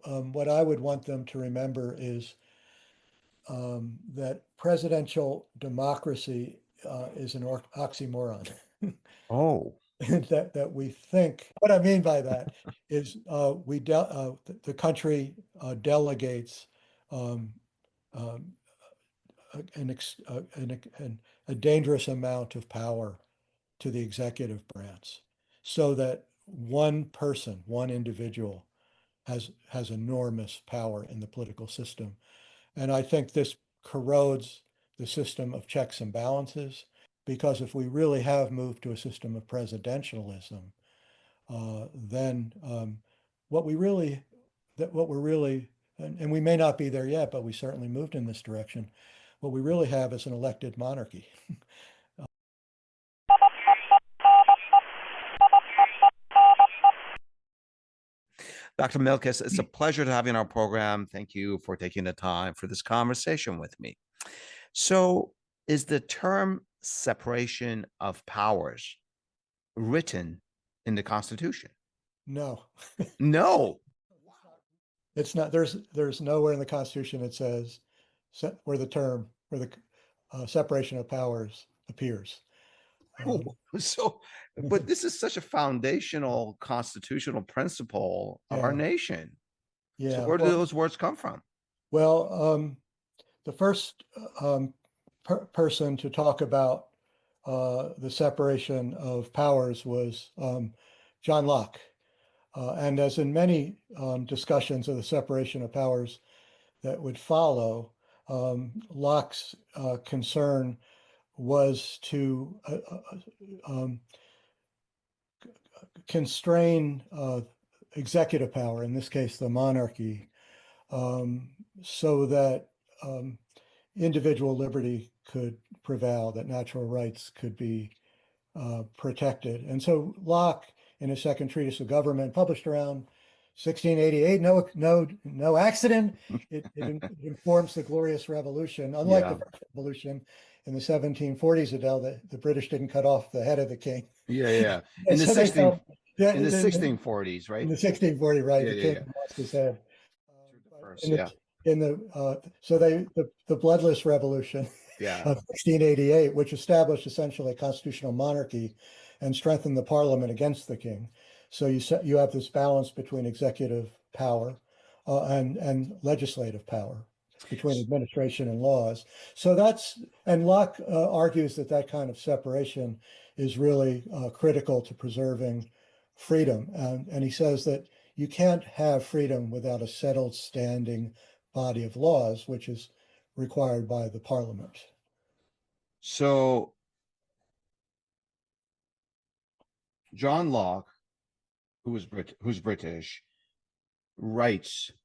what I would want them to remember is that presidential democracy is an oxymoron. Oh, That we think. What I mean by that is the country delegates um, um, a dangerous amount of power to the executive branch, so that one person, one individual, has enormous power in the political system. And I think this corrodes the system of checks and balances, because if we really have moved to a system of presidentialism, then what we really, what we're really, and we may not be there yet, but we certainly moved in this direction. What we really have is an elected monarchy. Dr. Milkis, it's a pleasure to have you on our program. Thank you for taking the time for this conversation with me. So, is the term separation of powers written in the Constitution? No, No. it's not. There's nowhere in the Constitution that says where the term, where the separation of powers appears. So, but this is such a foundational constitutional principle of our Yeah, nation. So, yeah. where do those words come from? Well, the first person to talk about the separation of powers was John Locke. And as in many discussions of the separation of powers that would follow, Locke's concern was to constrain executive power, in this case, the monarchy, so that individual liberty could prevail, that natural rights could be protected. And so Locke, in his second treatise of government, published around 1688, no accident. It informs the Glorious Revolution. Unlike the French Revolution in the 1740s, Adele, the British didn't cut off the head of the king. Yeah. In the So 1640s, right? In the 1640, right? The king lost his head. So the bloodless revolution of 1688, which established essentially a constitutional monarchy and strengthened the parliament against the king. So you have this balance between executive power and legislative power, between administration and laws. So and Locke argues that kind of separation is really critical to preserving freedom. And he says that you can't have freedom without a settled standing body of laws, which is required by the parliament. So John Locke, who's British,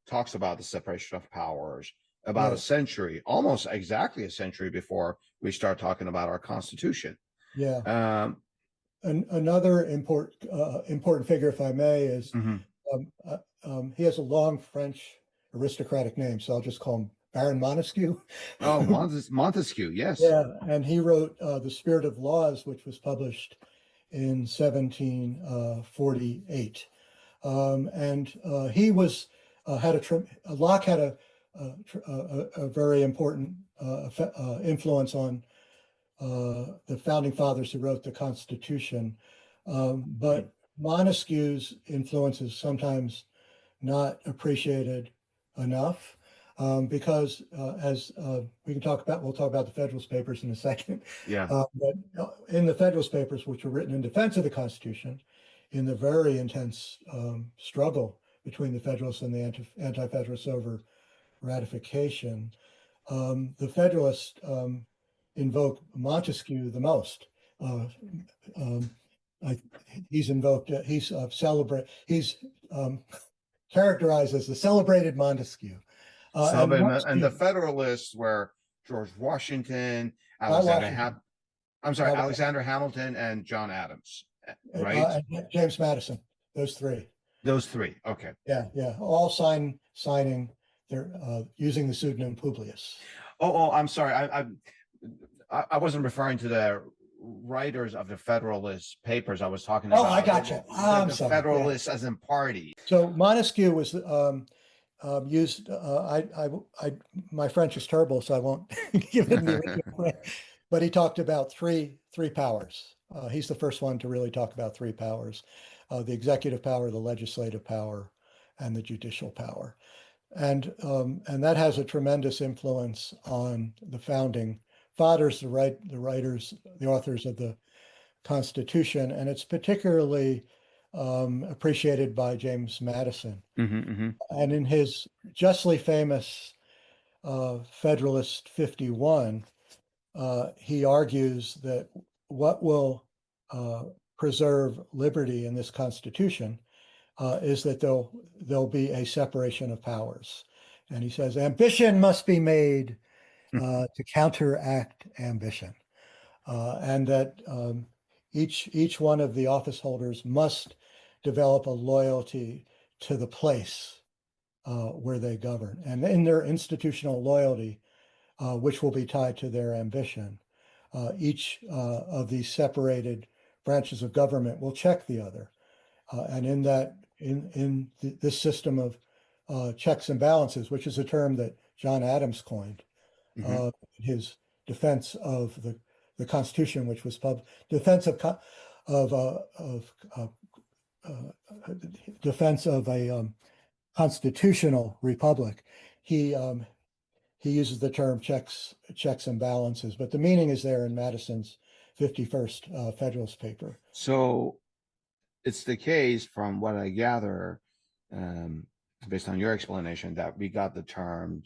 talks about the separation of powers about a century, almost exactly a century before we start talking about our Constitution. Yeah. Another important figure, if I may, is he has a long French aristocratic name, so I'll just call him Baron Montesquieu. Oh, Montesquieu, yes. Yeah, and he wrote The Spirit of Laws, which was published in 1748. And he was Locke had a very important influence on the founding fathers who wrote the Constitution. But Montesquieu's influence is sometimes not appreciated enough, because as we'll talk about the Federalist Papers in a second. Yeah. But in the Federalist Papers, which were written in defense of the Constitution, in the very intense struggle between the Federalists and the anti-Federalists over ratification, the Federalists invoke Montesquieu the most. He's characterized as the celebrated Montesquieu. And the Federalists were George Washington, Alexander Hamilton, and John Adams, right? James Madison. Those three. Okay. Yeah. All signing. They're using the pseudonym Publius. Oh, I'm sorry. I wasn't referring to the writers of the Federalist Papers. I was talking about. I gotcha. The Federalists as in party. So Montesquieu was used, my French is terrible, so I won't give it in the original French, but he talked about three powers. He's the first one to really talk about three powers, the executive power, the legislative power, and the judicial power. And that has a tremendous influence on the founding fathers, the writers, the authors of the Constitution, and it's particularly appreciated by James Madison. And in his justly famous Federalist 51, he argues that what will preserve liberty in this Constitution is that there'll be a separation of powers. And he says, ambition must be made to counteract ambition, and that each one of the office holders must develop a loyalty to the place where they govern, and in their institutional loyalty, which will be tied to their ambition, each of these separated branches of government will check the other, and in this system of checks and balances, which is a term that John Adams coined, his defense of the Constitution, which was defense defense of a constitutional republic. He uses the term checks and balances, but the meaning is there in Madison's 51st Federalist paper. So it's the case, from what I gather, based on your explanation, that we got the term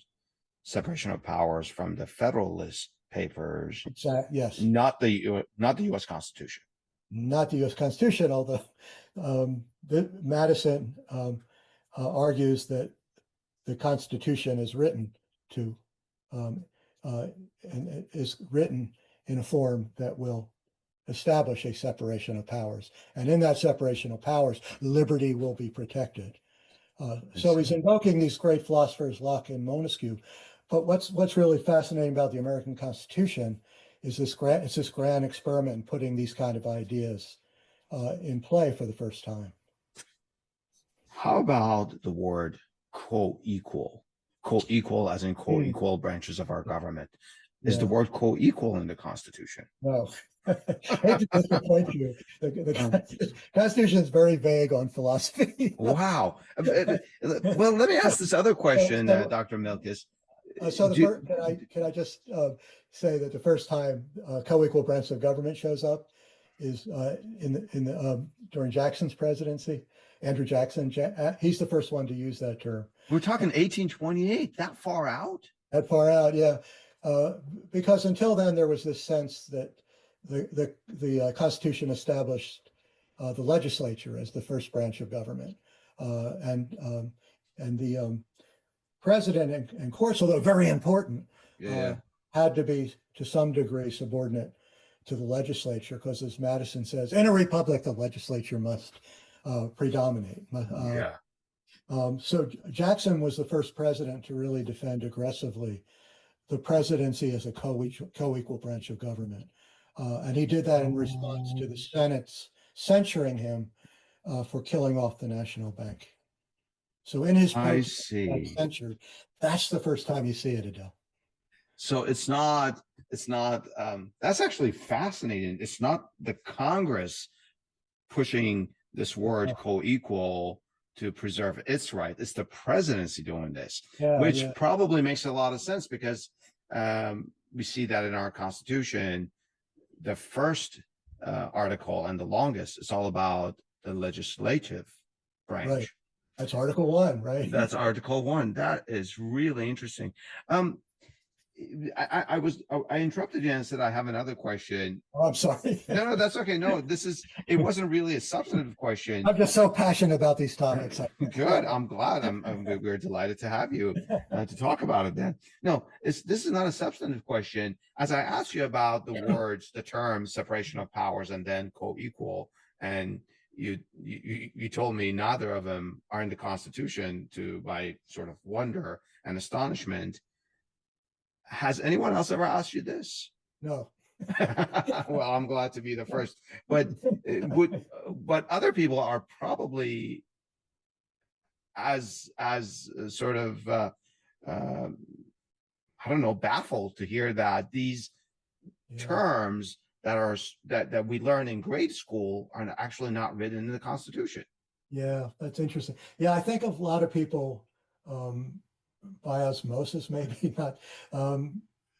separation of powers from the Federalist papers. Exactly. Yes. Not the U.S. Constitution. Not the U.S. Constitution, although Madison argues that the Constitution is written to and is written in a form that will establish a separation of powers, and in that separation of powers, liberty will be protected. So he's invoking these great philosophers, Locke and Montesquieu. But what's really fascinating about the American Constitution is this grand experiment in putting these kind of ideas in play for the first time. How about the word co-equal? Co-equal as in co-equal branches of our government. Is the word co-equal in the Constitution? No. I hate to disappoint you. The Constitution is very vague on philosophy. Wow. Well, let me ask this other question, Dr. Milkis. Can I just say that the first time co-equal branch of government shows up is during Jackson's presidency. Andrew Jackson, he's the first one to use that term. We're talking 1828, that far out? That far out, yeah. Because until then, there was this sense that the Constitution established the legislature as the first branch of government, and the president and courts, although very important, had to be to some degree subordinate to the legislature, because as Madison says, in a republic, the legislature must predominate. So Jackson was the first president to really defend aggressively the presidency as a co-equal branch of government. And he did that in response to the Senate's censuring him for killing off the National Bank. So in his censured, that's the first time you see it, Adele. So it's not, that's actually fascinating. It's not the Congress pushing this word co-equal to preserve its right. It's the presidency doing this, which probably makes a lot of sense, because we see that in our Constitution, the first article and the longest, it's all about the legislative branch. Right. That's Article 1, right? That's Article 1. That is really interesting. I interrupted you and said I have another question. Oh, I'm sorry. No, that's okay. No, it wasn't really a substantive question. I'm just so passionate about these topics. Good. I'm glad. We're delighted to have you to talk about it then. No, this is not a substantive question. As I asked you about the words, the term separation of powers and then co-equal, and you told me neither of them are in the Constitution, to my sort of wonder and astonishment. Has anyone else ever asked you this? No. Well, I'm glad to be the first, but other people are probably sort of I don't know, baffled to hear that these terms that we learn in grade school are actually not written in the Constitution. Yeah, that's interesting. Yeah, I think a lot of people, by osmosis, maybe not,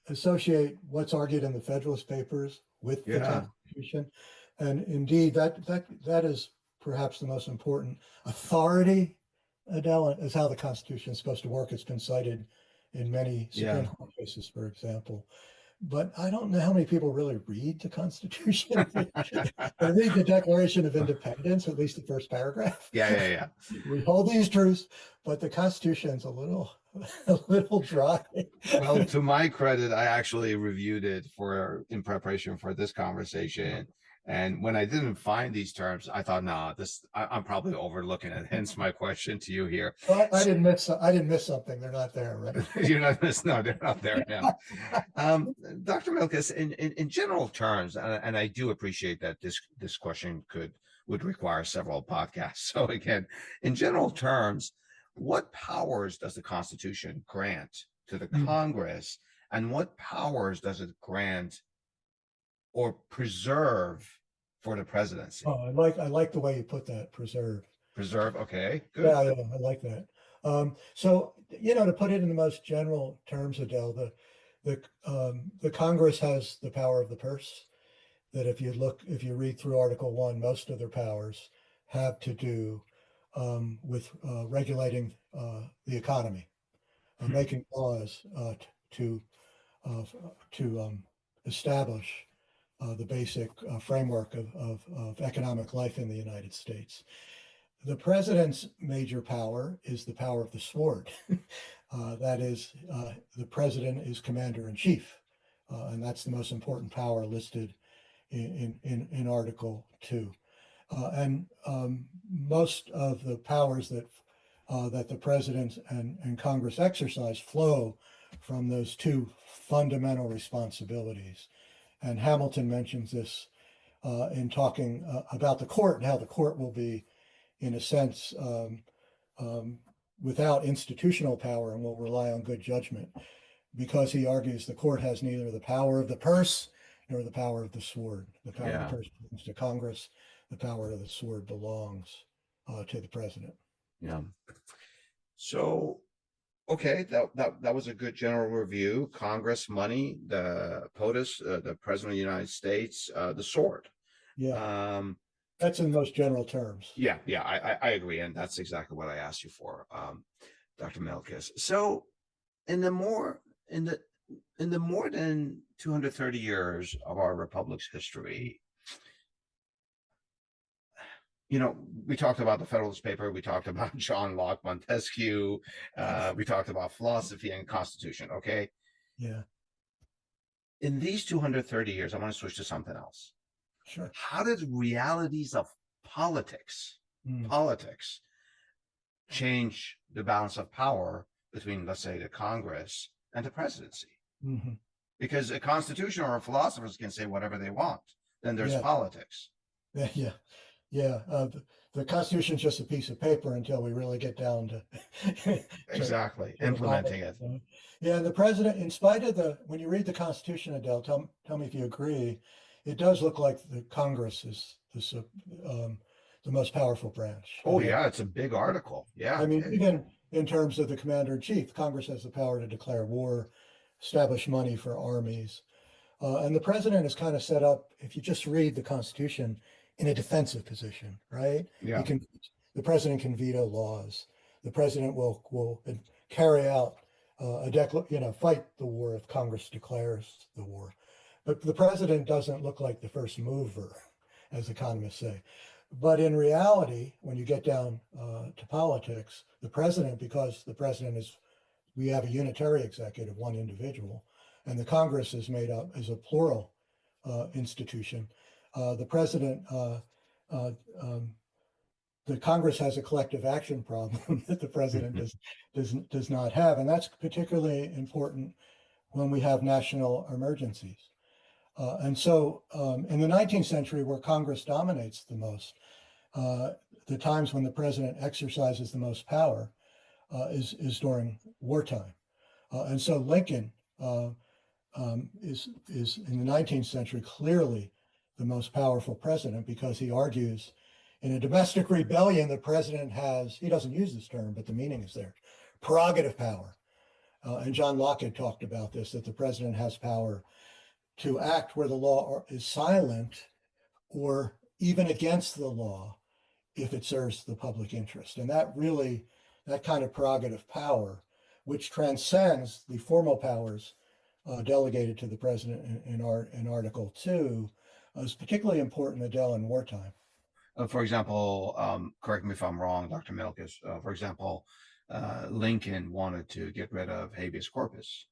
associate what's argued in the Federalist Papers with the Constitution, and indeed, that is perhaps the most important authority, Adele, is how the Constitution is supposed to work. It's been cited in many Supreme Court cases, for example. But I don't know how many people really read the Constitution. They read the Declaration of Independence, at least the first paragraph. Yeah. We hold these truths, but the Constitution's a little dry. Well, to my credit, I actually reviewed it in preparation for this conversation. And when I didn't find these terms, I thought, nah, I'm probably overlooking it. Hence my question to you here. Well, I didn't miss something. They're not there, right? You're not missing. No, they're not there now. Dr. Milkis, in general terms, and I do appreciate that this question would require several podcasts. So again, in general terms, what powers does the Constitution grant to the Congress, and what powers does it grant or preserve for the presidency? Oh, I like the way you put that, preserve. Preserve, okay, good. Yeah, I like that. So, to put it in the most general terms, Adele, the Congress has the power of the purse. That if you read through Article 1, most of their powers have to do with regulating the economy, making laws to establish the basic framework of economic life in the United States. The president's major power is the power of the sword. That is, the president is commander in chief, and that's the most important power listed in Article 2. And most of the powers that the president and Congress exercise flow from those two fundamental responsibilities. And Hamilton mentions this in talking about the court and how the court will be, in a sense, without institutional power and will rely on good judgment, because he argues the court has neither the power of the purse nor the power of the sword. The power of the purse belongs to Congress. The power of the sword belongs to the president. Yeah. So, okay, that was a good general review. Congress, money, the POTUS, the President of the United States, the sword. Yeah. That's in most general terms. Yeah, I agree, and that's exactly what I asked you for, Dr. Milkis. So, in the more than 230 years of our republic's history, we talked about the Federalist paper, we talked about John Locke, Montesquieu, we talked about philosophy and Constitution. Okay. Yeah. In these 230 years, I want to switch to something else. Sure. How did realities of politics change the balance of power between, let's say, the Congress and the presidency? Mm-hmm. Because a constitution or philosophers can say whatever they want. Then there's politics. Yeah. The Constitution is just a piece of paper until we really get down to exactly implementing it. Yeah, the president, in spite of when you read the Constitution, Adele, tell me if you agree, it does look like the Congress is the most powerful branch. Oh, yeah, it's a big article. Yeah. I mean, even in terms of the commander in chief, Congress has the power to declare war, establish money for armies. And the president is kind of set up, if you just read the Constitution, in a defensive position, right? Yeah. The president can veto laws. The president will carry out fight the war if Congress declares the war. But the president doesn't look like the first mover, as economists say. But in reality, when you get down to politics, the president, because the president we have a unitary executive, one individual, and the Congress is made up as a plural institution. The president, the Congress has a collective action problem that the president does not have, and that's particularly important when we have national emergencies. And so, in the 19th century, where Congress dominates the most, the times when the president exercises the most power is during wartime. And so Lincoln is in the 19th century clearly the most powerful president, because he argues in a domestic rebellion, the president has, he doesn't use this term, but the meaning is there, prerogative power. And John Locke had talked about this, that the president has power to act where the law is silent or even against the law if it serves the public interest. And that really, that kind of prerogative power, which transcends the formal powers delegated to the president in Article 2, is particularly important, Adele, in wartime. For example, correct me if I'm wrong, Dr. Milkis, for example, Lincoln wanted to get rid of habeas corpus.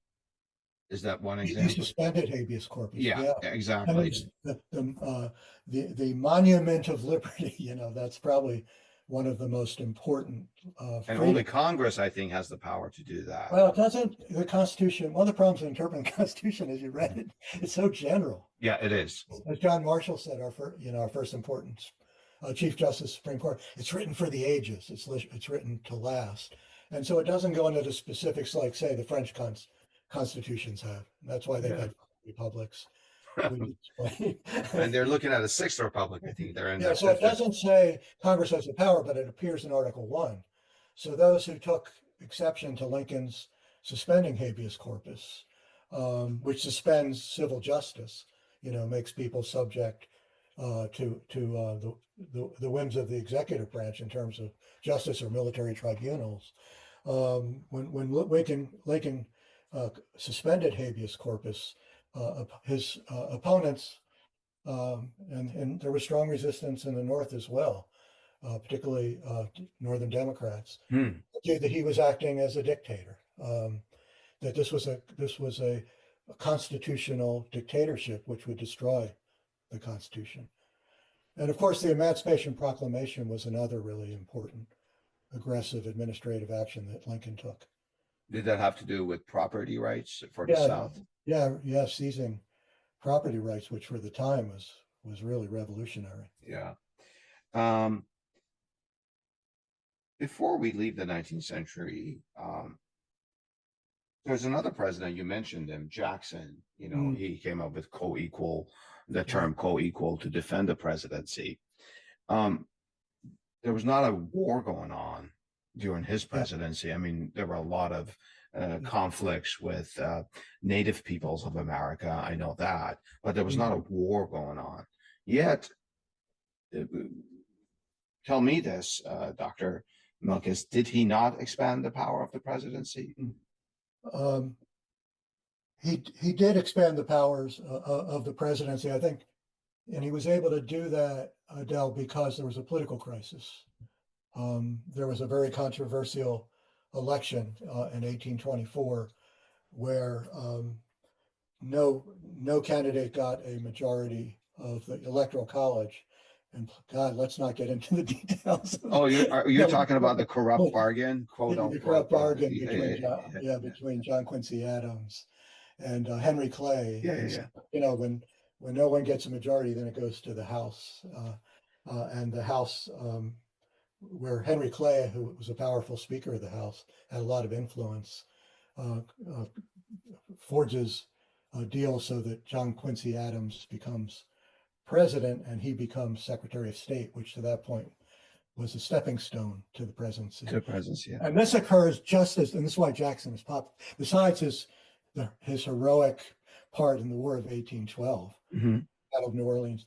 Is that one example? He suspended habeas corpus. Yeah, exactly. The Monument of Liberty, you know, that's probably one of the most important. And only Congress, I think, has the power to do that. Well, it doesn't, the Constitution, one of the problems with interpreting the Constitution, as you read it, it's so general. Yeah, it is. As John Marshall said, our first important Chief Justice of the Supreme Court, it's written for the ages. It's written to last. And so it doesn't go into the specifics like, say, the French constitutions have. That's why they've had republics. And they're looking at a sixth republic, I think. They're in so it doesn't say Congress has the power, but it appears in Article 1. So those who took exception to Lincoln's suspending habeas corpus, which suspends civil justice, makes people subject to the whims of the executive branch in terms of justice or military tribunals. When Lincoln suspended habeas corpus, his opponents, and there was strong resistance in the North as well, particularly Northern Democrats, that he was acting as a dictator, that this was a constitutional dictatorship which would destroy the Constitution. And of course, the Emancipation Proclamation was another really important aggressive administrative action that Lincoln took. Did that have to do with property rights for the South? Yeah, seizing property rights, which for the time was really revolutionary. Yeah. Before we leave the 19th century, there's another president, you mentioned him, Jackson. He came up with coequal, the term coequal, to defend the presidency. There was not a war going on during his presidency. I mean, there were a lot of conflicts with native peoples of America. I know that, but there was not a war going on. Yet, tell me this, Dr. Milkis, did he not expand the power of the presidency? He did expand the powers of the presidency, I think, and he was able to do that, Adele, because there was a political crisis. There was a very controversial election in 1824 where no candidate got a majority of the Electoral College. And God, let's not get into the details. Oh, you're talking about the corrupt bargain, quote unquote. The corrupt bargain between John Quincy Adams and Henry Clay. When no one gets a majority, then it goes to the House, and the House, where Henry Clay, who was a powerful Speaker of the House, had a lot of influence, forges a deal so that John Quincy Adams becomes president and he becomes Secretary of State, which to that point was a stepping stone to the presidency. And this occurs just as, and this is why Jackson is popular, besides his heroic part in the War of 1812, Battle of New Orleans.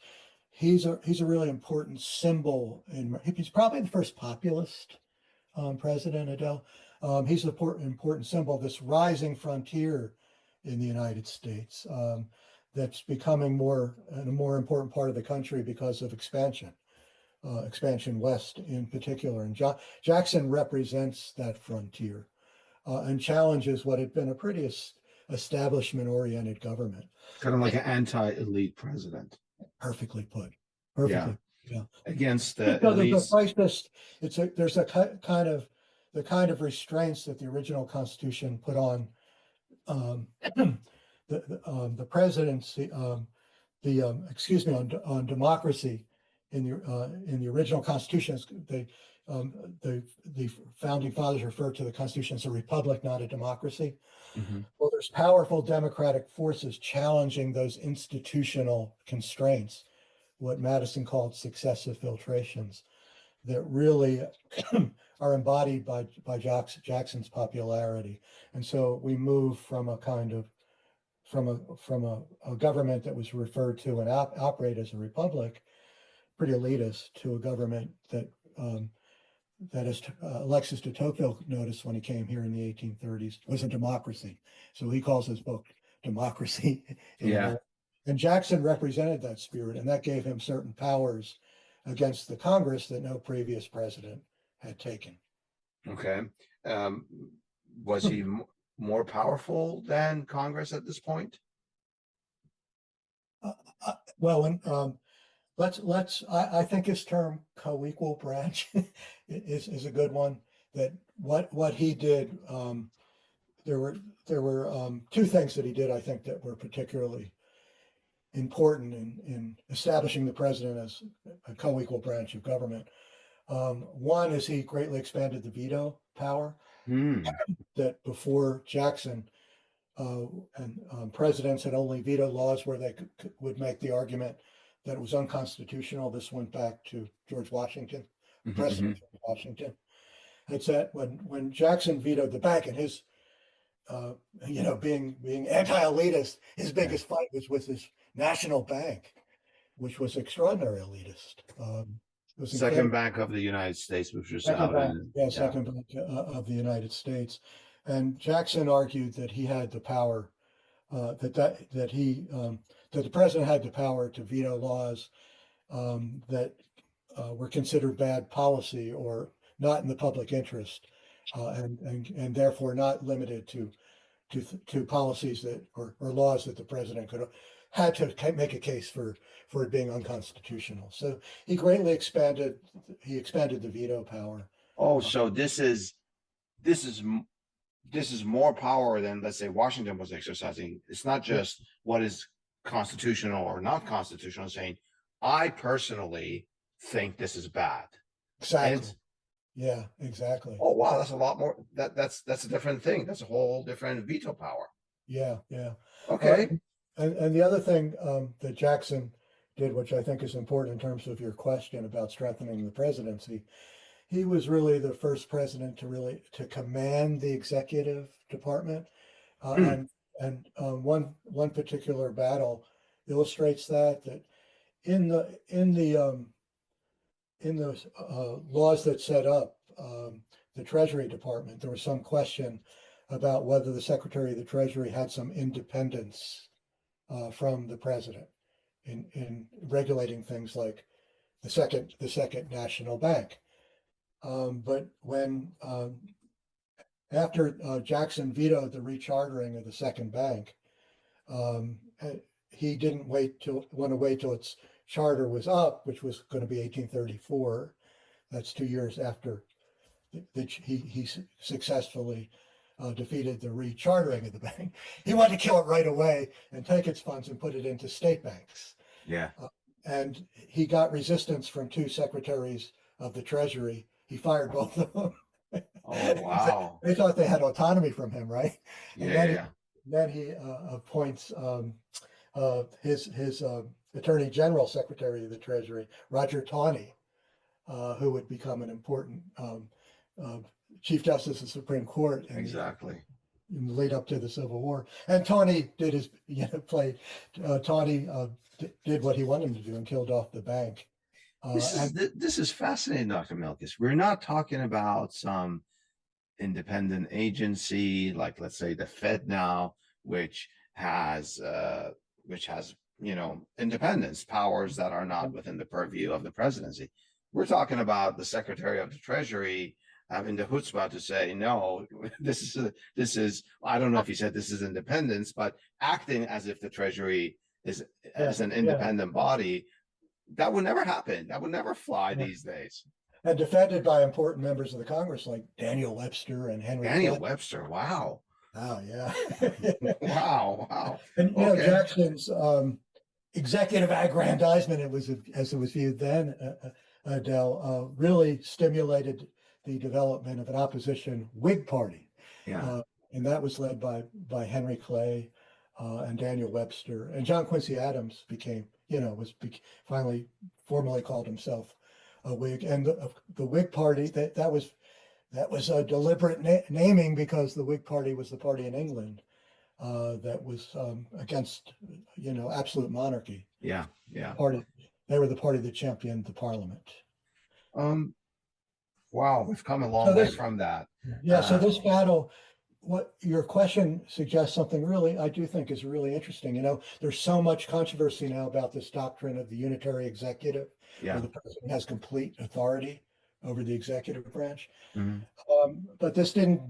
He's a really important symbol. He's probably the first populist president, Adele. He's an important symbol of this rising frontier in the United States that's becoming a more important part of the country because of expansion west in particular. And Jackson represents that frontier and challenges what had been a pretty establishment-oriented government. Kind of like an anti-elite president. Perfectly put. Perfectly. Yeah. Against the elites. There's a kind of restraints that the original Constitution put on the presidency, on democracy in the original Constitution, the founding fathers referred to the Constitution as a republic, not a democracy. Well, there's powerful democratic forces challenging those institutional constraints, what Madison called successive filtrations, that really are embodied by Jackson's popularity. And so we move from a kind of from a government that was referred to and operate as a republic, pretty elitist, to a government that as Alexis de Tocqueville noticed when he came here in the 1830s, was a democracy. So he calls his book Democracy. And Jackson represented that spirit, and that gave him certain powers against the Congress that no previous president had taken. Okay. Was he more powerful than Congress at this point? I think his term coequal branch is a good one. That what he did, there were two things that he did, I think, that were particularly important in establishing the president as a co-equal branch of government. One is he greatly expanded the veto power. That before Jackson, presidents had only vetoed laws where they would make the argument that it was unconstitutional. This went back to George Washington, President George Washington. Had said when Jackson vetoed the bank, and his being anti-elitist, his biggest fight was with his national bank, which was extraordinarily elitist. It was Second Bank of the United States, which was Second Bank of the United States. And Jackson argued that he had the power, that the president had the power to veto laws that were considered bad policy or not in the public interest, and therefore not limited to policies that or laws that the president had to make a case for it being unconstitutional. So he greatly expanded the veto power. Oh, so this is more power than, let's say, Washington was exercising. It's not just what is constitutional or not constitutional, saying, I personally think this is bad. Exactly. Yeah, exactly. Oh, wow, that's a lot more. That's a different thing. That's a whole different veto power. Yeah. Okay. And the other thing that Jackson did, which I think is important in terms of your question about strengthening the presidency, he was really the first president to command the executive department. And one particular battle illustrates that in the laws that set up the Treasury Department, there was some question about whether the Secretary of the Treasury had some independence from the president in regulating things like the second national bank. But when after Jackson vetoed the rechartering of the second bank, he didn't want to wait till its charter was up, which was going to be 1834. That's 2 years after he successfully defeated the rechartering of the bank. He wanted to kill it right away and take its funds and put it into state banks. Yeah. And he got resistance from two secretaries of the Treasury. He fired both of them. Oh, wow. They thought they had autonomy from him, right? And then he appoints his Attorney General, Secretary of the Treasury, Roger Taney, who would become an important Chief Justice of the Supreme Court in the lead up to the Civil War. And Taney did did what he wanted him to do and killed off the bank. This is fascinating, Dr. Milkis. We're not talking about some independent agency like, let's say, the Fed now, which has independence powers that are not within the purview of the presidency. We're talking about the Secretary of the Treasury having the chutzpah to say, no, this is I don't know if he said this is independence, but acting as if the Treasury is an independent body. That would never happen. That would never fly these days. And defended by important members of the Congress like Daniel Webster and Henry. Daniel Webster, wow. Oh, yeah. Wow. And Jackson's executive aggrandizement, as it was viewed then, Adele, really stimulated the development of an opposition Whig party. Yeah. And that was led by Henry Clay and Daniel Webster. And John Quincy Adams finally formally called himself a Whig. And the Whig party, that was a deliberate naming, because the Whig party was the party in England that was against, absolute monarchy. Yeah. Yeah. They were the party that championed the parliament. Wow, we've come a long way from that. Yeah. So this battle, what your question suggests, something really, I do think, is really interesting. There's so much controversy now about this doctrine of the unitary executive, where the president has complete authority over the executive branch. Mm-hmm. But this didn't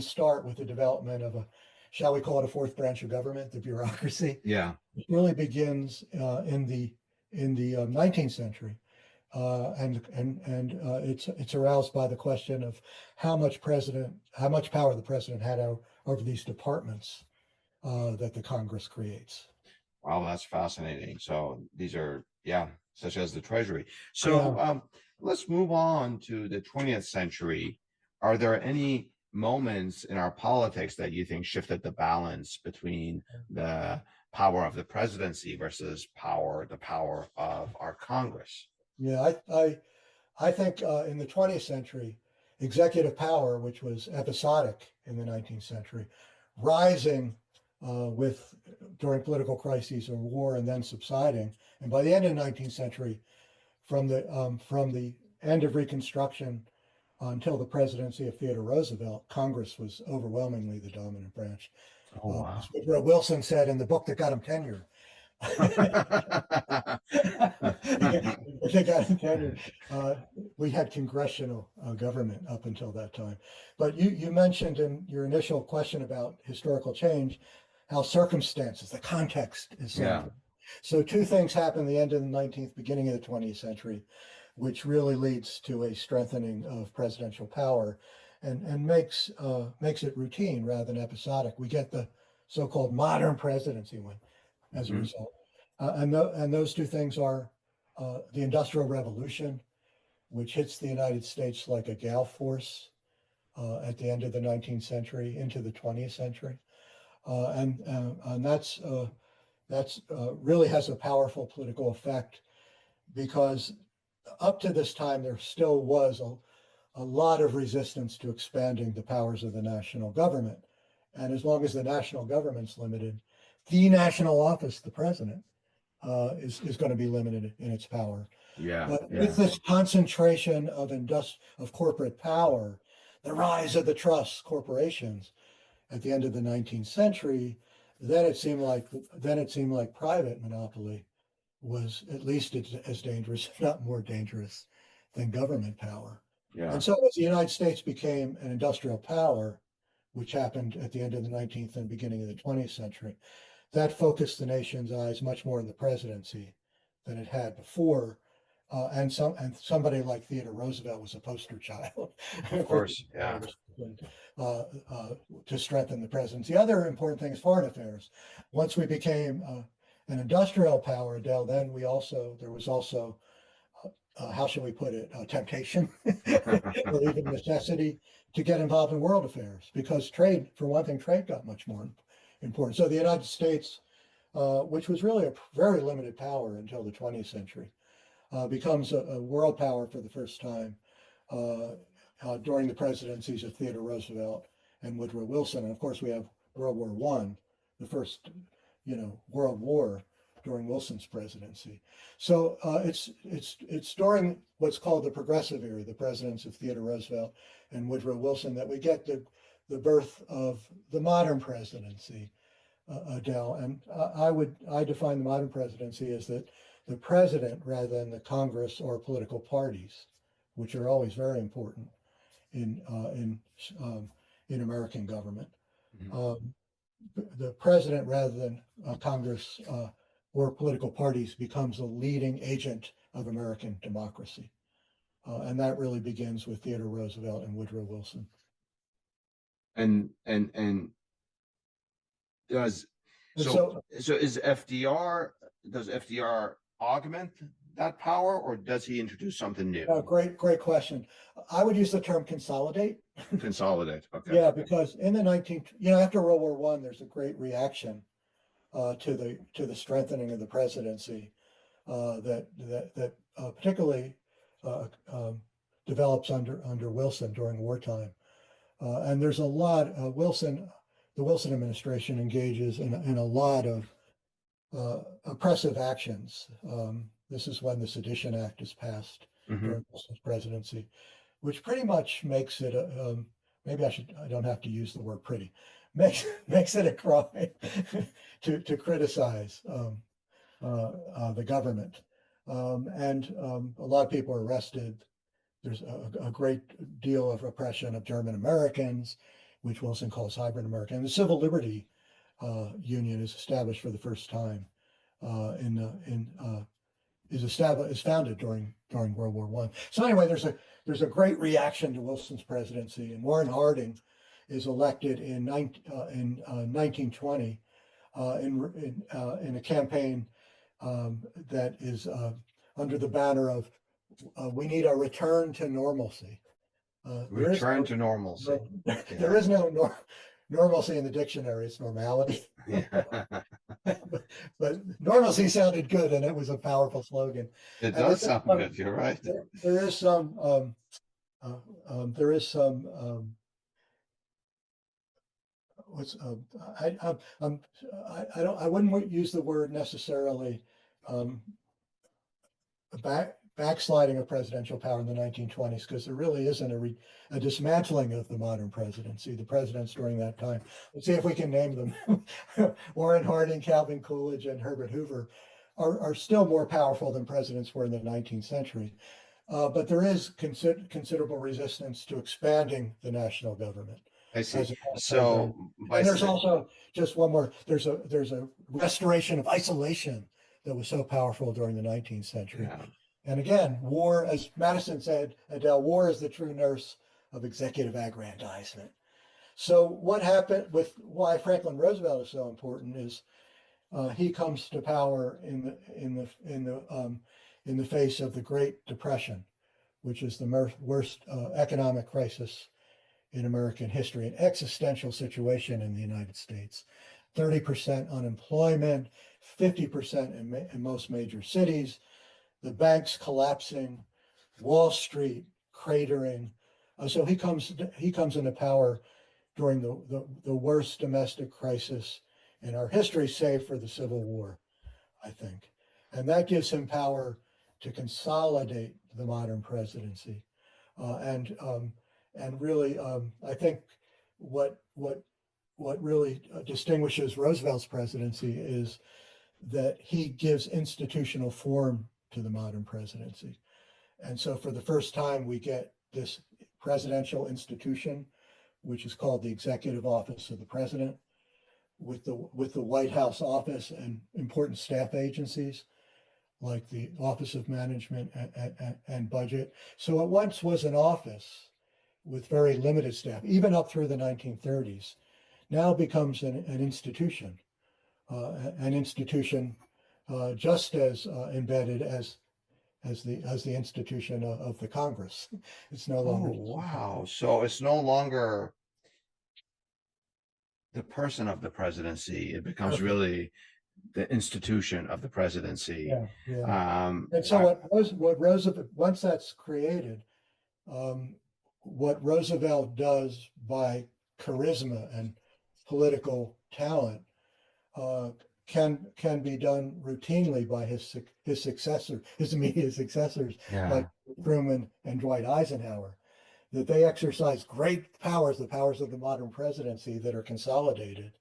start with the development of shall we call it a fourth branch of government, the bureaucracy. Yeah. It really begins in the 19th century. And it's aroused by the question of how much power the president had over these departments that the Congress creates. Wow, that's fascinating. So these are, such as the Treasury. So let's move on to the 20th century. Are there any moments in our politics that you think shifted the balance between the power of the presidency versus the power of our Congress? Yeah, I think in the 20th century, executive power, which was episodic in the 19th century, rising during political crises or war, and then subsiding. And by the end of the 19th century, from the end of Reconstruction until the presidency of Theodore Roosevelt, Congress was overwhelmingly the dominant branch. Oh, wow. As Woodrow Wilson said in the book that got him tenure. We had congressional government up until that time. But you mentioned in your initial question about historical change how circumstances, the context is central. So two things happen at the end of the 19th, beginning of the 20th century, which really leads to a strengthening of presidential power and makes it routine rather than episodic. We get the so-called modern presidency as a result. And those two things are the Industrial Revolution, which hits the United States like a gale force at the end of the 19th century into the 20th century. And that's really has a powerful political effect, because up to this time, there still was a lot of resistance to expanding the powers of the national government. And as long as the national government's limited, the national office, the president, is going to be limited in its power. But with this concentration of corporate power, the rise of the trust corporations at the end of the 19th century, then it seemed like private monopoly was at least as dangerous, if not more dangerous, than government power. And so as the United States became an industrial power, which happened at the end of the 19th and beginning of the 20th century, that focused the nation's eyes much more on the presidency than it had before. And somebody like Theodore Roosevelt was a poster child. Of course, to strengthen the presidency. The other important thing is foreign affairs. Once we became an industrial power, Adele, then there was also how should we put it, temptation or even necessity to get involved in world affairs, because trade, for one thing, trade got much more important. So the United States, which was really a very limited power until the 20th century, becomes a world power for the first time during the presidencies of Theodore Roosevelt and Woodrow Wilson. And of course, we have World War I, the first, world war during Wilson's presidency. So it's during what's called the Progressive Era, the presidents of Theodore Roosevelt and Woodrow Wilson, that we get the birth of the modern presidency, Adele. And I define the modern presidency as that the president, rather than the Congress or political parties, which are always very important in American government, the president, rather than Congress or political parties, becomes a leading agent of American democracy. And that really begins with Theodore Roosevelt and Woodrow Wilson. And does So is FDR, does FDR augment that power, or does he introduce something new? Great question. I would use the term consolidate. Consolidate, okay. Yeah, because in the after World War I, there's a great reaction to the strengthening of the presidency that particularly develops under Wilson during wartime. And there's a lot the Wilson administration engages in a lot of oppressive actions. This is when the Sedition Act is passed during Wilson's presidency, which pretty much makes it maybe I don't have to use the word pretty, makes it a crime to criticize the government. And a lot of people are arrested. There's a great deal of repression of German Americans, which Wilson calls hybrid American. And the Civil Liberty Union is established for the first time is founded during World War I. So anyway, there's a great reaction to Wilson's presidency, and Warren Harding is elected in 1920 in a campaign that is under the banner of we need a return to normalcy. Return to normalcy. There is no normalcy in the dictionary. It's normality. But normalcy sounded good, and it was a powerful slogan. It does sound good. You're right. There is some. I wouldn't use the word necessarily backsliding of presidential power in the 1920s, because there really isn't a dismantling of the modern presidency. The presidents during that time, let's see if we can name them. Warren Harding, Calvin Coolidge, and Herbert Hoover are still more powerful than presidents were in the 19th century. But there is considerable resistance to expanding the national government. I see. So there's also just one more. There's a restoration of isolation that was so powerful during the 19th century. Yeah. And again, war, as Madison said, Adele, war is the true nurse of executive aggrandizement. So what happened with why Franklin Roosevelt is so important is he comes to power in the face of the Great Depression, which is the worst economic crisis in American history, an existential situation in the United States. 30% unemployment, 50% in most major cities, the banks collapsing, Wall Street cratering. So he comes into power during the worst domestic crisis in our history, save for the Civil War, I think. And that gives him power to consolidate the modern presidency. And really, I think what really distinguishes Roosevelt's presidency is that he gives institutional form to the modern presidency. And so for the first time, we get this presidential institution, which is called the Executive Office of the President, with the White House office and important staff agencies like the Office of Management and Budget. So it once was an office with very limited staff, even up through the 1930s. Now it becomes an institution just as embedded as the institution of the Congress. It's no longer. Oh, wow. So it's no longer the person of the presidency. It becomes really the institution of the presidency. Yeah, yeah. And so what Roosevelt, once that's created, what Roosevelt does by charisma and political talent can be done routinely by his immediate successors, like Truman and Dwight Eisenhower, that they exercise great powers, the powers of the modern presidency that are consolidated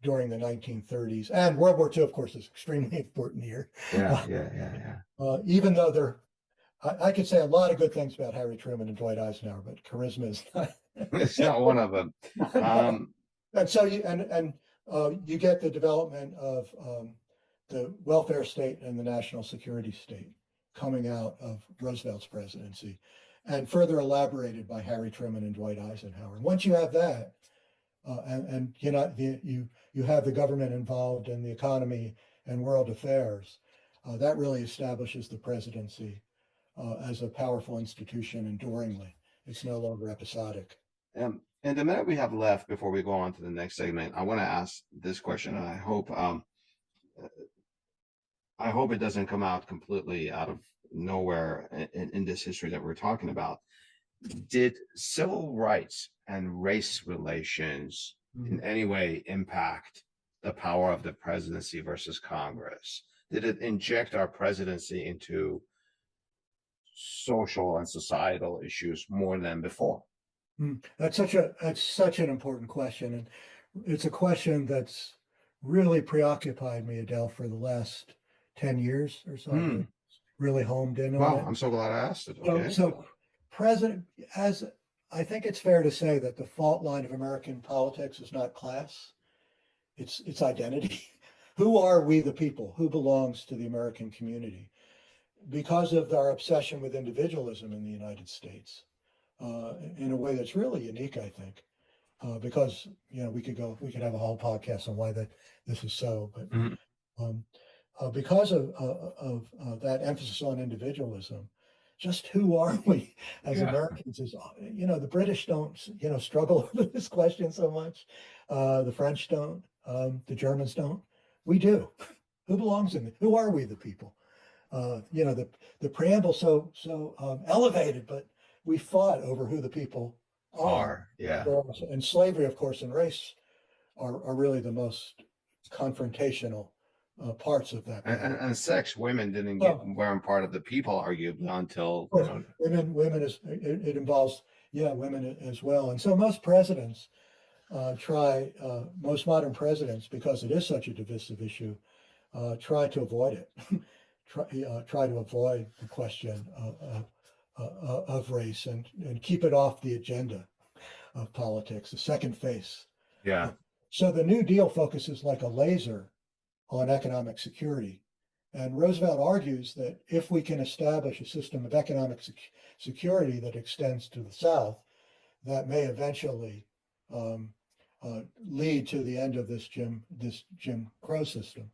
during the 1930s. And World War II, of course, is extremely important here. Even though I could say a lot of good things about Harry Truman and Dwight Eisenhower, but charisma is not. It's not one of them. And so you get the development of the welfare state and the national security state coming out of Roosevelt's presidency, and further elaborated by Harry Truman and Dwight Eisenhower. And once you have that, and you have the government involved in the economy and world affairs. That really establishes the presidency as a powerful institution enduringly. It's no longer episodic. And the minute we have left before we go on to the next segment, I want to ask this question, and I hope it doesn't come out completely out of nowhere in this history that we're talking about. Did civil rights and race relations in any way impact the power of the presidency versus Congress? Did it inject our presidency into social and societal issues more than before? That's such an important question, and it's a question that's really preoccupied me, Adele, for the last 10 years or so. Really homed in on it. I'm so glad I asked it. Okay. So president, as I think it's fair to say that the fault line of American politics is not class, it's identity. Who are we the people? Who belongs to the American community? Because of our obsession with individualism in the United States, in a way that's really unique, I think, because we could have a whole podcast on why this is so, but because of that emphasis on individualism, just who are we as Americans? Is the British don't struggle with this question so much, the French don't, the Germans don't. We do. Who belongs in it? Who are we the people? The preamble so elevated, but we fought over who the people are. And slavery, of course, and race are really the most confrontational parts of that. And sex, women weren't part of the people, arguably, until women it involves women as well. And so most presidents most modern presidents, because it is such a divisive issue, try to avoid it. try to avoid the question of race and keep it off the agenda of politics, the second face. So the New Deal focuses like a laser on economic security. And Roosevelt argues that if we can establish a system of economic security that extends to the South, that may eventually lead to the end of this Jim Crow system.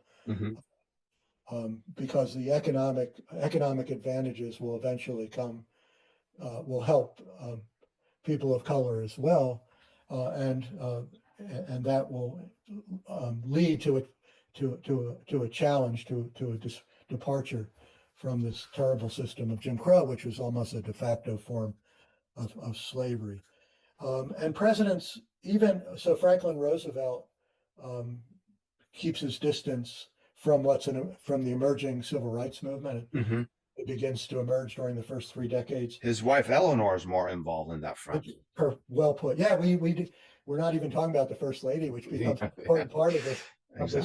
Because the economic advantages will eventually will help people of color as well, and that will lead to a challenge, to a departure from this terrible system of Jim Crow, which was almost a de facto form of slavery. And presidents, even so, Franklin Roosevelt keeps his distance from from the emerging civil rights movement. It begins to emerge during the first 3 decades. His wife Eleanor is more involved in that front. Well put. Yeah, we're not even talking about the First Lady, which becomes an important part of this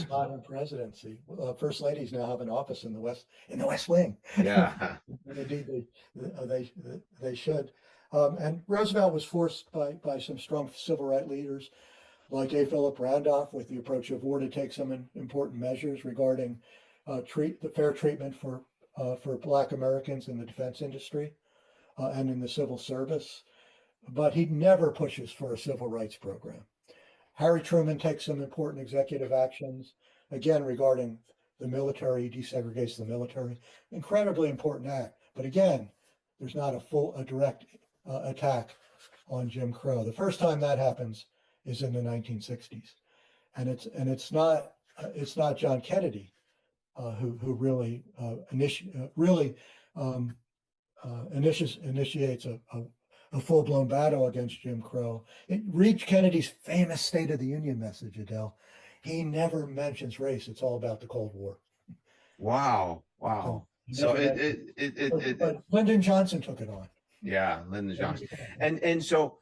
modern presidency. First ladies now have an office in the West Wing. Yeah, and indeed they should. And Roosevelt was forced by some strong civil rights leaders like A. Philip Randolph, with the approach of war, to take some important measures regarding the fair treatment for Black Americans in the defense industry and in the civil service. But he never pushes for a civil rights program. Harry Truman takes some important executive actions, again, regarding the military. He desegregates the military. Incredibly important act. But again, there's not a direct attack on Jim Crow. The first time that happens is in the 1960s, and it's not John Kennedy who really initiates a full-blown battle against Jim Crow. It reached Kennedy's famous State of the Union message, Adele. He never mentions race. It's all about the Cold War. Wow. So but Lyndon Johnson took it on. Yeah, Lyndon Johnson. And so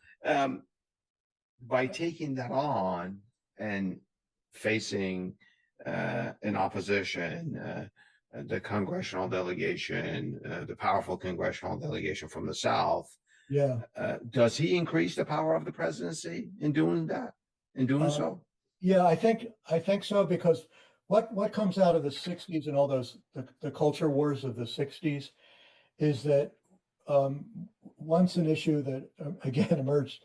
by taking that on and facing an opposition, the congressional delegation, the powerful congressional delegation from the South, does he increase the power of the presidency in doing that? So? Yeah, I think so, because what comes out of the 60s and all those the culture wars of the 60s is that once an issue that again emerged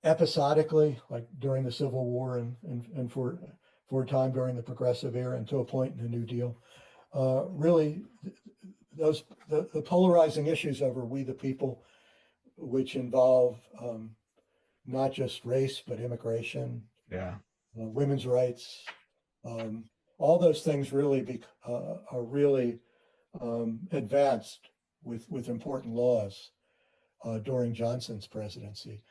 episodically, like during the Civil War and for a time during the Progressive era and to a point in the New Deal. Really, the polarizing issues over we the people, which involve not just race but immigration, women's rights, all those things really are really advanced with important laws during Johnson's presidency.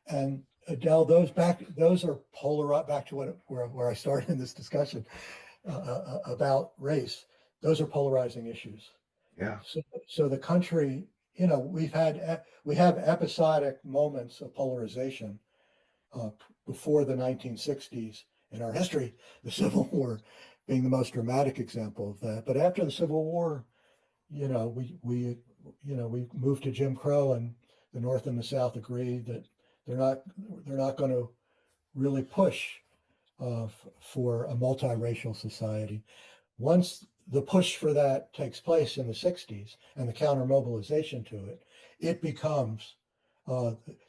And Adele, those are polar back to where I started in this discussion about race. Those are polarizing issues. Yeah. So the country, we have episodic moments of polarization before the 1960s in our history, the Civil War being the most dramatic example of that. But after the Civil War, we moved to Jim Crow, and the North and the South agreed that they're not going to really push for a multiracial society. Once the push for that takes place in the 60s and the counter mobilization to it, it becomes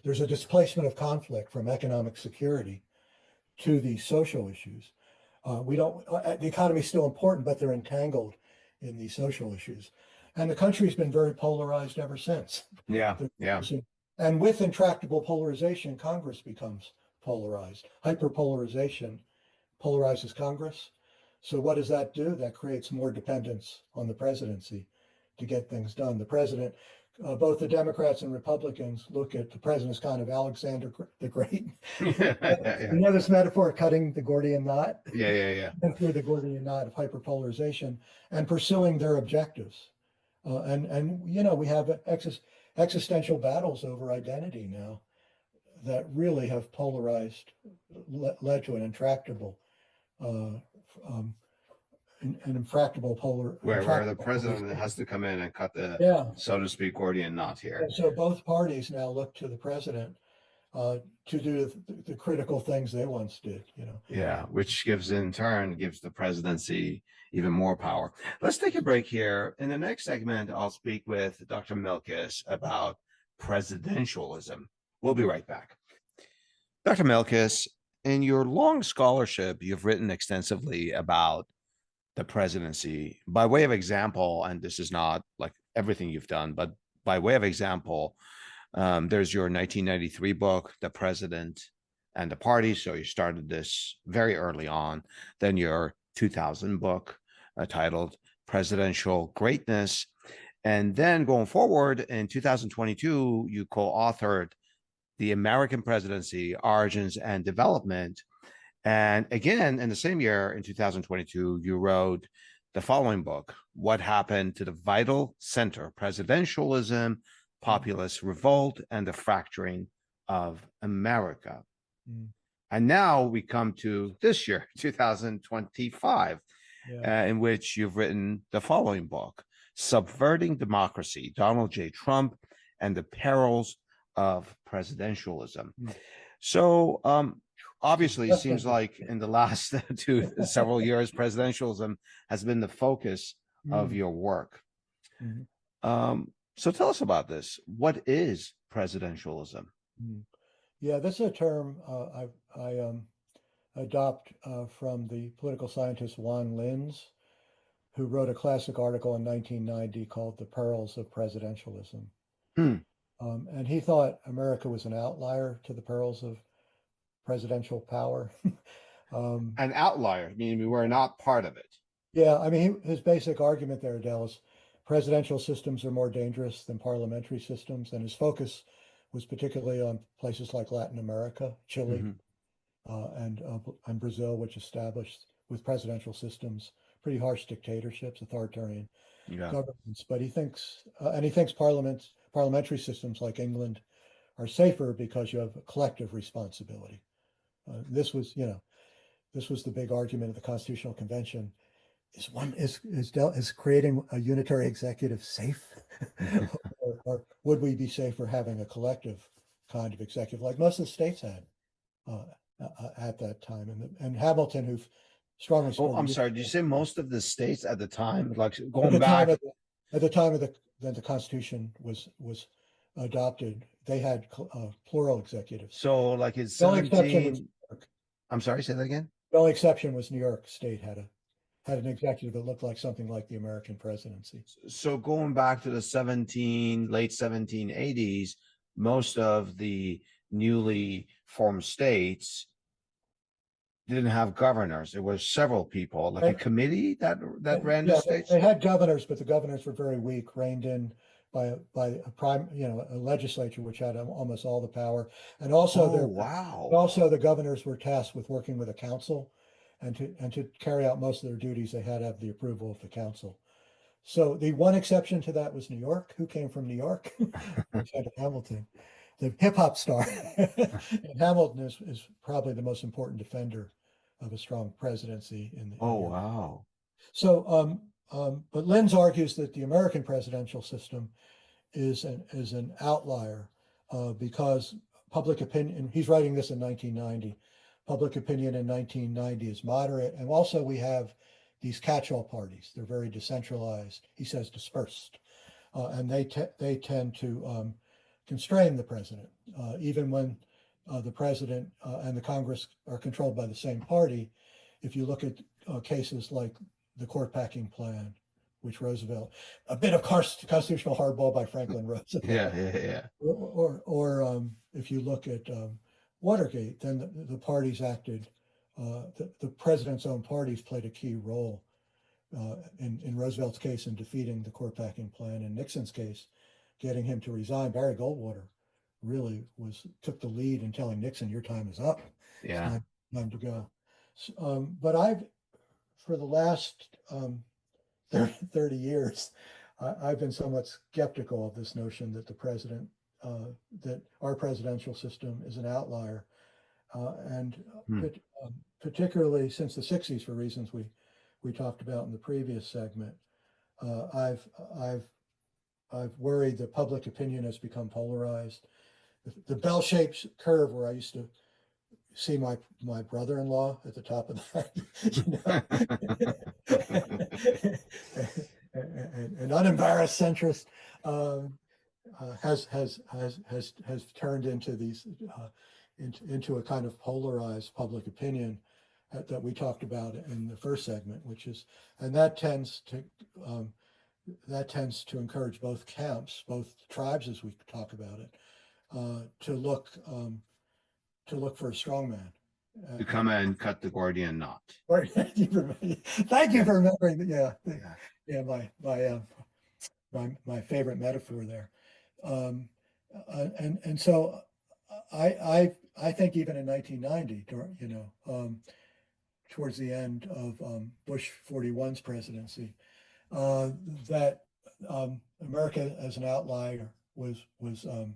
there's a displacement of conflict from economic security to these social issues. The economy is still important, but they're entangled in these social issues. And the country's been very polarized ever since. Yeah. And with intractable polarization, Congress becomes polarized. Hyperpolarization polarizes Congress. So what does that do? That creates more dependence on the presidency to get things done. The president, both the Democrats and Republicans look at the president as kind of Alexander the Great. You know this metaphor, cutting the Gordian knot? Yeah. Through the Gordian knot of hyperpolarization and pursuing their objectives. And we have existential battles over identity now that really have polarized, led to an intractable where the president has to come in and cut the so to speak Gordian knot here. And so both parties now look to the president to do the critical things they once did, which in turn gives the presidency even more power. Let's take a break here. In the next segment, I'll speak with Dr. Milkis about presidentialism. We'll be right back. Dr. Milkis, in your long scholarship, you've written extensively about the presidency. By way of example, and this is not like everything you've done, but by way of example, there's your 1993 book, The President and the Party. So you started this very early on. Then your 2000 book titled Presidential Greatness. And then going forward in 2022, you co-authored The American Presidency, Origins and Development. And again, in the same year, in 2022, you wrote the following book, What Happened to the Vital Center, Presidentialism, Populist Revolt, and the Fracturing of America. And now we come to this year, 2025, in which you've written the following book, Subverting Democracy, Donald J. Trump and the Perils of Presidentialism. So obviously, it seems like in the last several years, presidentialism has been the focus of your work. So tell us about this. What is presidentialism? Yeah, this is a term I adopt from the political scientist Juan Linz, who wrote a classic article in 1990 called The Perils of Presidentialism. And he thought America was an outlier to the perils of presidential power. An outlier, meaning we were not part of it. Yeah, I mean, his basic argument there, Adele, is presidential systems are more dangerous than parliamentary systems. And his focus was particularly on places like Latin America, Chile, and Brazil, which established with presidential systems pretty harsh dictatorships, authoritarian governments. But he thinks, parliamentary systems like England are safer because you have a collective responsibility. This was the big argument of the Constitutional Convention. Is creating a unitary executive safe, or would we be safer having a collective kind of executive like most of the states had at that time? And Hamilton, who strongly supported. Oh, I'm sorry. Did you say most of the states at the time, like going back at the time of the Constitution was adopted, they had plural executives. So like it's The only exception was 17, I'm sorry, say that again. the only exception was New York State had an executive that looked like something like the American presidency. So going back to the late 1780s, most of the newly formed states didn't have governors. There was several people, like a committee that ran the states. They had governors, but the governors were very weak, reined in by a legislature which had almost all the power, and also the governors were tasked with working with a council, and to carry out most of their duties, they had to have the approval of the council. So the one exception to that was New York. Who came from New York? Alexander Hamilton, the hip hop star. And Hamilton is probably the most important defender of a strong presidency in the. Oh, wow. So, but Linz argues that the American presidential system is an outlier because public opinion. He's writing this in 1990. Public opinion in 1990 is moderate, and also we have these catch-all parties. They're very decentralized. He says dispersed, and they tend to constrain the president, even when the president and the Congress are controlled by the same party. If you look at cases like the court packing plan, which Roosevelt, a bit of constitutional hardball by Franklin Roosevelt. Yeah. Or if you look at Watergate, then the parties acted. The president's own parties played a key role in Roosevelt's case in defeating the court packing plan. In Nixon's case, getting him to resign. Barry Goldwater really took the lead in telling Nixon, "Your time is up. Yeah. It's time to go." But for the last 30 years, I've been somewhat skeptical of this notion that that our presidential system is an outlier, and particularly since the 60s, for reasons we talked about in the previous segment. I've worried that public opinion has become polarized. The bell-shaped curve where I used to see my brother-in-law at the top of the an unembarrassed centrist has turned into these into a kind of polarized public opinion that we talked about in the first segment, and that tends to encourage both camps, both tribes, as we talk about it, to look for a strong man. To come and cut the Gordian knot. Thank you for remembering that. My favorite metaphor there. And so I think even in 1990, towards the end of Bush 41's presidency, that America as an outlier was the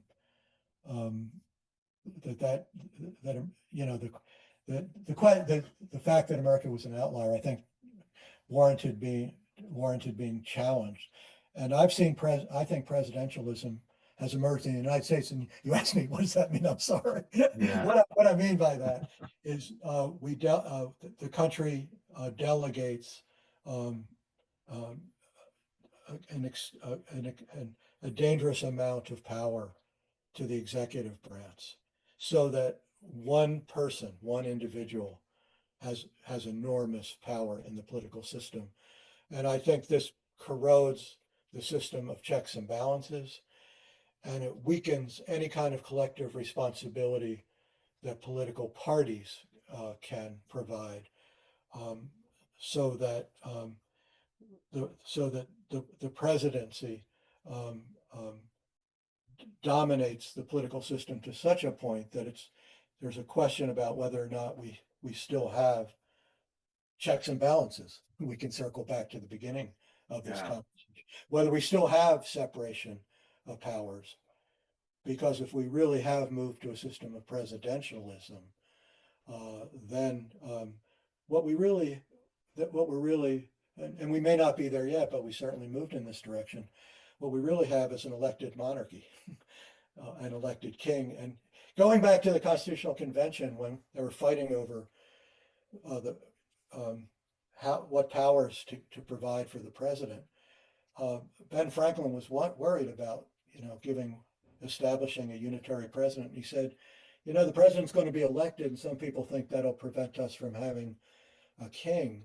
fact that America was an outlier, I think, warranted being challenged. And I think presidentialism has emerged in the United States. And you asked me, what does that mean? I'm sorry. Yeah. What I mean by that is the country delegates a dangerous amount of power to the executive branch, so that one person, one individual has enormous power in the political system. And I think this corrodes the system of checks and balances, and it weakens any kind of collective responsibility that political parties can provide, so that the presidency dominates the political system to such a point that there's a question about whether or not we still have checks and balances. We can circle back to the beginning of this conversation, whether we still have separation of powers, because if we really have moved to a system of presidentialism, then what we're really, and we may not be there yet, but we certainly moved in this direction. What we really have is an elected monarchy, an elected king. And going back to the Constitutional Convention, when they were fighting over what powers to provide for the president, Ben Franklin was worried about giving establishing a unitary president. He said, you know, the president's going to be elected, and some people think that'll prevent us from having a king.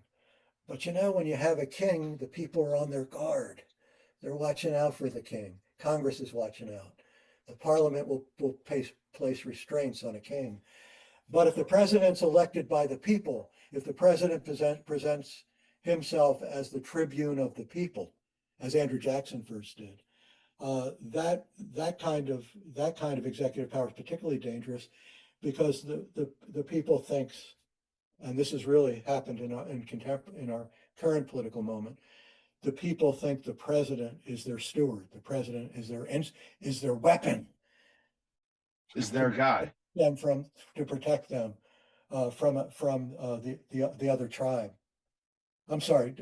But you know, when you have a king, the people are on their guard. They're watching out for the king. Congress is watching out. The parliament will place restraints on a king. But if the president's elected by the people, if the president presents himself as the tribune of the people, as Andrew Jackson first did, that kind of executive power is particularly dangerous because the people thinks, and this has really happened in our current political moment, the people think the president is their steward, the president is their weapon, is their guy, to protect them from the other tribe. I'm sorry.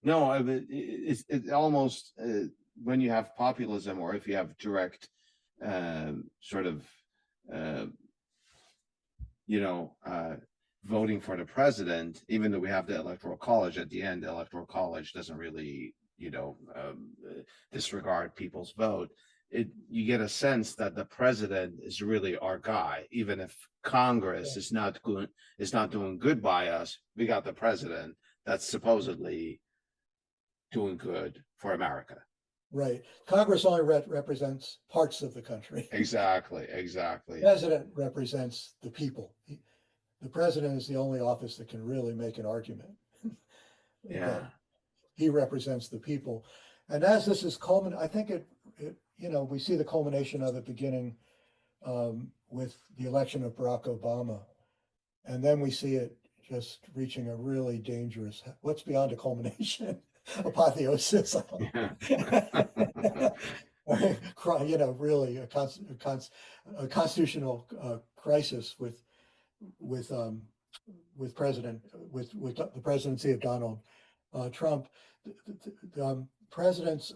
No, I mean, it's almost when you have populism, or if you have direct sort of voting for the president, even though we have the electoral college at the end, the electoral college doesn't really disregard people's vote. You get a sense that the president is really our guy, even if Congress is not doing good by us. We got the president that's supposedly doing good for America. Right. Congress only represents parts of the country. Exactly. The president represents the people. The president is the only office that can really make an argument. Yeah. He represents the people. And as this is I think we see the culmination of it beginning with the election of Barack Obama. And then we see it just reaching a really dangerous, what's beyond a culmination, apotheosis. Really a constitutional crisis with the presidency of Donald Trump. The presidents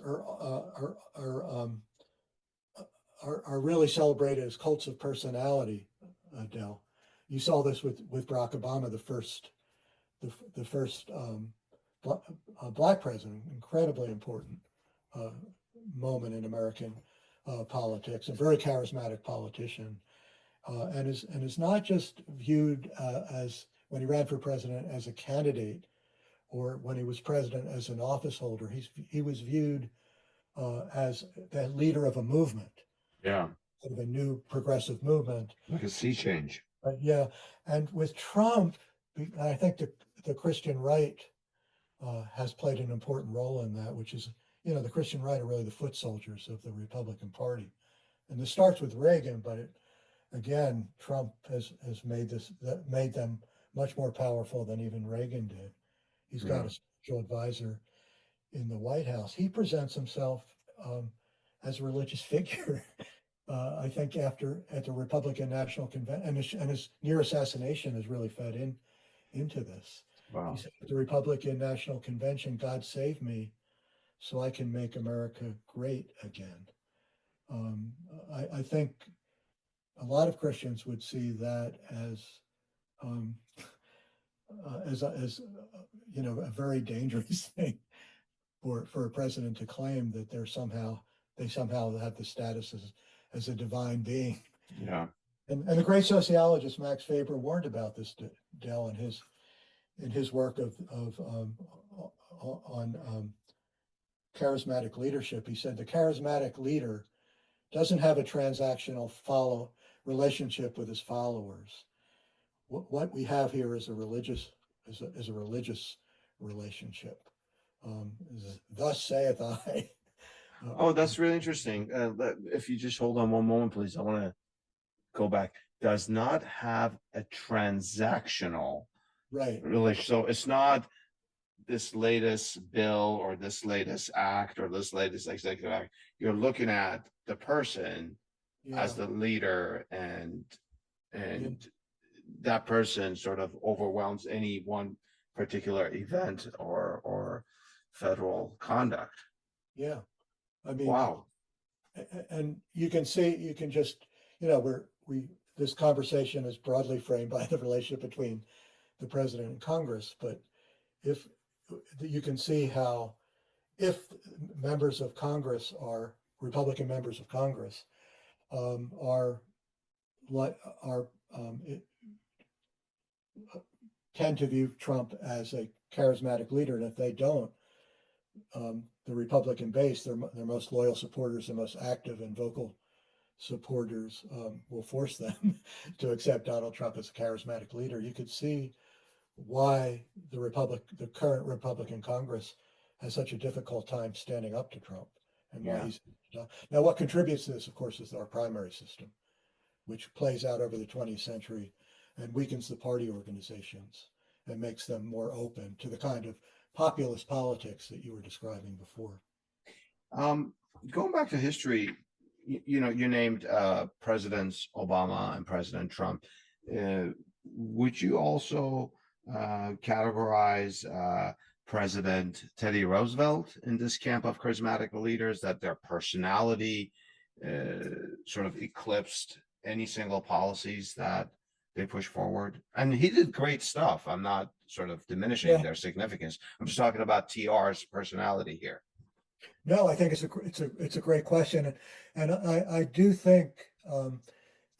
are really celebrated as cults of personality, Del. You saw this with Barack Obama, the first Black president, incredibly important moment in American politics, a very charismatic politician, and is not just viewed as, when he ran for president, as a candidate, or when he was president as an office holder. He was viewed as the leader of a movement. Yeah. Sort of a new progressive movement. Like a sea change. Yeah. And with Trump, I think the Christian right has played an important role in that, which is, the Christian right are really the foot soldiers of the Republican Party. And this starts with Reagan, but again, Trump has made them much more powerful than even Reagan did. He's got a special advisor in the White House. He presents himself as a religious figure. I think at the Republican National Convention, and his near assassination has really fed into this. Wow. He said at the Republican National Convention, "God save me so I can make America great again." I think a lot of Christians would see that as a very dangerous thing for a president to claim that they somehow have the status as a divine being. Yeah. And the great sociologist Max Weber warned about this, Del, in his work on charismatic leadership. He said the charismatic leader doesn't have a transactional relationship with his followers. What we have here is a religious relationship. Thus saith I. Oh, that's really interesting. If you just hold on one moment, please. I want to go back. Does not have a transactional relation. So it's not this latest bill or this latest act or this latest executive act. You're looking at the person as the leader, and that person sort of overwhelms any one particular event or federal conduct. Yeah. I mean, wow. And you can just, this conversation is broadly framed by the relationship between the president and Congress, but if you can see how, if members of Congress are Republican members of Congress are tend to view Trump as a charismatic leader, and if they don't, the Republican base, their most loyal supporters, the most active and vocal supporters, will force them to accept Donald Trump as a charismatic leader. You could see why the current Republican Congress has such a difficult time standing up to Trump, and why he's now. What contributes to this, of course, is our primary system, which plays out over the 20th century and weakens the party organizations and makes them more open to the kind of populist politics that you were describing before. Going back to history, you named Presidents Obama and President Trump. Would you also categorize President Teddy Roosevelt in this camp of charismatic leaders, that their personality sort of eclipsed any single policies that they push forward? And he did great stuff. I'm not sort of diminishing their significance. I'm just talking about TR's personality here. No, I think it's a great question, and I do think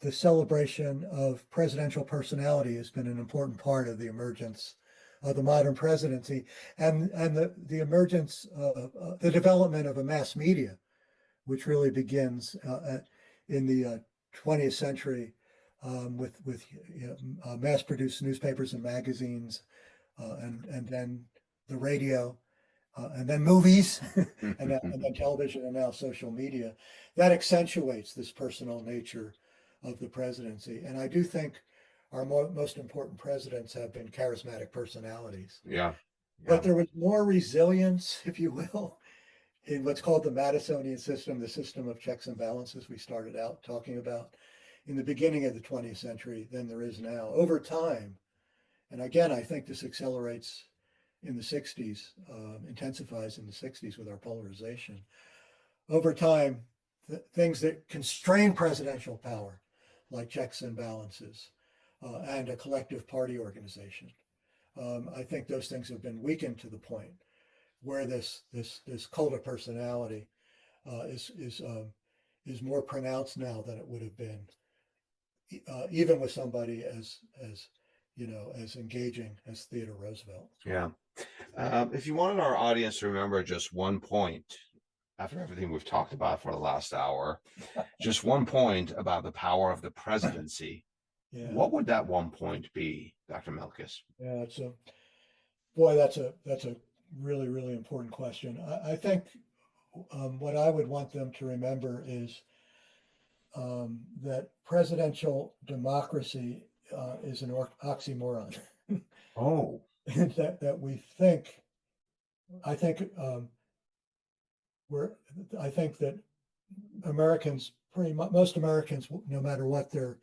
the celebration of presidential personality has been an important part of the emergence of the modern presidency, and the emergence the development of a mass media, which really begins in the 20th century with mass-produced newspapers and magazines, and then the radio. And then movies, and then television, and now social media. That accentuates this personal nature of the presidency. And I do think our most important presidents have been charismatic personalities. Yeah. But there was more resilience, if you will, in what's called the Madisonian system, the system of checks and balances we started out talking about in the beginning of the 20th century, than there is now. Over time, and again, I think this accelerates in the 60s, intensifies in the 60s with our polarization. Over time, things that constrain presidential power, like checks and balances, and a collective party organization, I think those things have been weakened to the point where this cult of personality is more pronounced now than it would have been, even with somebody as engaging as Theodore Roosevelt. Yeah. If you wanted our audience to remember just one point, after everything we've talked about for the last hour, just one point about the power of the presidency, what would that one point be, Dr. Milkis? Yeah, that's a really, really important question. I think what I would want them to remember is that presidential democracy is an oxymoron. Oh. that we think, I think that Americans, most Americans, no matter what their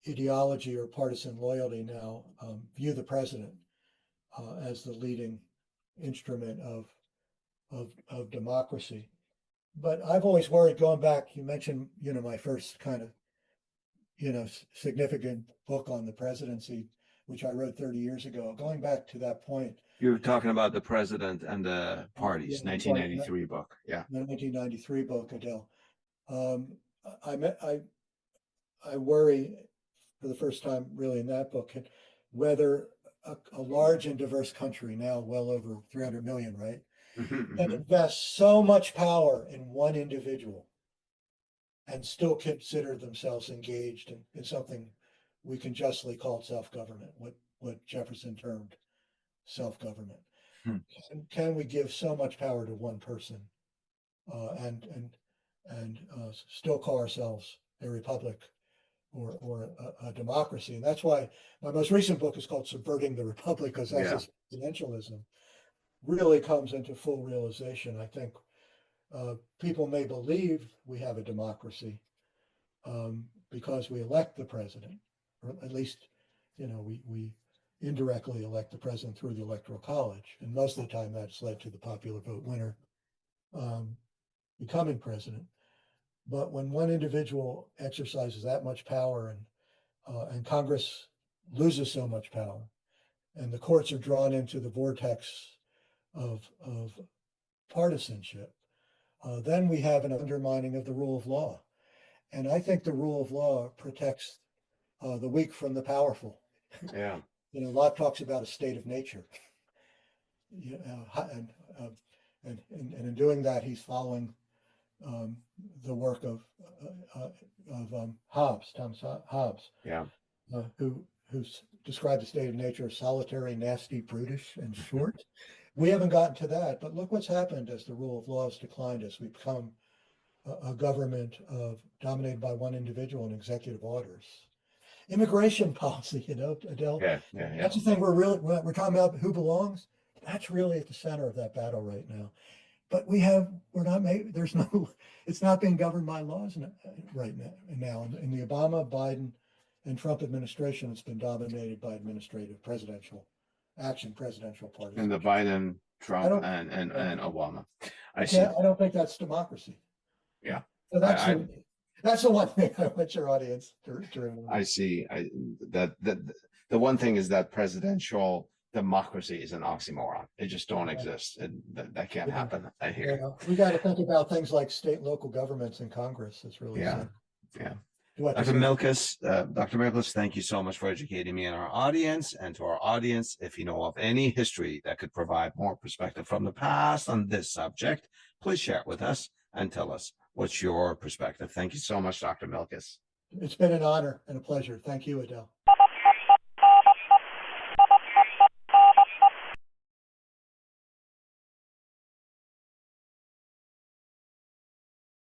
ideology or partisan loyalty now, view the president as the leading instrument of democracy. But I've always worried, going back, you mentioned, my first kind of, significant book on the presidency, which I wrote 30 years ago. Going back to that point. You're talking about The President and the Parties, 1993 book. Yeah. The 1993 book, Adele. I worry, for the first time really in that book, whether a large and diverse country, now well over 300 million, right, and invest so much power in one individual and still consider themselves engaged in something we can justly call self-government, what Jefferson termed self-government. Can we give so much power to one person and still call ourselves a republic or a democracy? And that's why my most recent book is called Subverting the Republic, because as this presidentialism really comes into full realization, I think people may believe we have a democracy because we elect the president, or at least, we indirectly elect the president through the Electoral College. And most of the time that's led to the popular vote winner becoming president. But when one individual exercises that much power and Congress loses so much power, and the courts are drawn into the vortex of partisanship, then we have an undermining of the rule of law. And I think the rule of law protects the weak from the powerful. Yeah. Locke talks about a state of nature. And in doing that, he's following the work of Hobbes, Thomas Hobbes, Yeah. Who described the state of nature as solitary, nasty, brutish, and short. We haven't gotten to that, but look what's happened as the rule of law has declined, as we become a government dominated by one individual and executive orders. Immigration policy, Adele. Yeah. That's the thing we're talking about. Who belongs? That's really at the center of that battle right now. But it's not being governed by laws right now. In the Obama, Biden, and Trump administration, it's been dominated by presidential parties. And the Biden, Trump, and Obama. I don't think that's democracy. Yeah. So that's the one thing I want your audience to remember. I see. The one thing is that presidential democracy is an oxymoron. It just don't exist. That can't happen. I hear. Yeah. We got to think about things like state and local governments and Congress. It's really Yeah. Dr. Milkes, thank you so much for educating me and our audience. And to our audience, if you know of any history that could provide more perspective from the past on this subject, please share it with us and tell us what's your perspective. Thank you so much, Dr. Milkes. It's been an honor and a pleasure. Thank you, Adele.